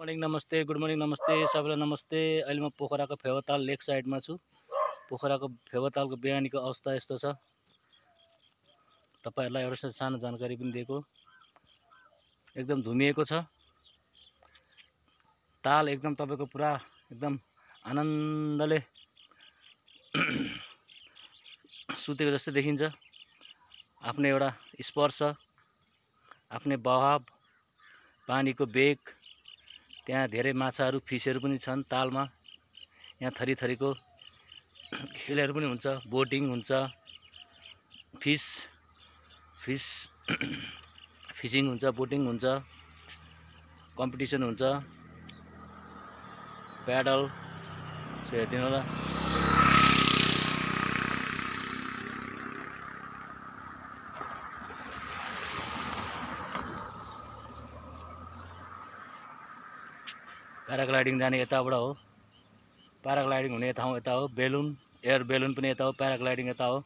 Morning नमस्ते, good morning नमस्ते, सबैलाई नमस्ते। अहिले म पोखराको फेवाताल लेक साइडमा छु। पोखराको फेवातालको बिहानीको अवस्था यस्तो छ। तपाईहरुलाई एउटा सानो जानकारी पनि दिएको। एकदम धुमिएको छ। ताल एकदम तपाईको पुरा एकदम आनन्दले सुतेको जस्तै देखिन्छ। आफ्नो एउटा स्पर्श, आफ्नो बहाव, पानीको बेग, त्यहाँ धेरै माछाहरू फिसहरू पनि छन् तालमा। यहाँ थरीथरीको खेलहरू पनि हुन्छ, बोटिङ हुन्छ, फिसिङ हुन्छ, बोटिङ हुन्छ, कम्पिटिसन हुन्छ, प्याडल हेरिदिनु होला। प्याराग्लाइडिङ जाने यताबाट हो। प्याराग्लाइडिङ हुने ठाउँ यता हो। बेलुन, एयर बेलुन पनि यता हो, प्याराग्लाइडिङ यता हो।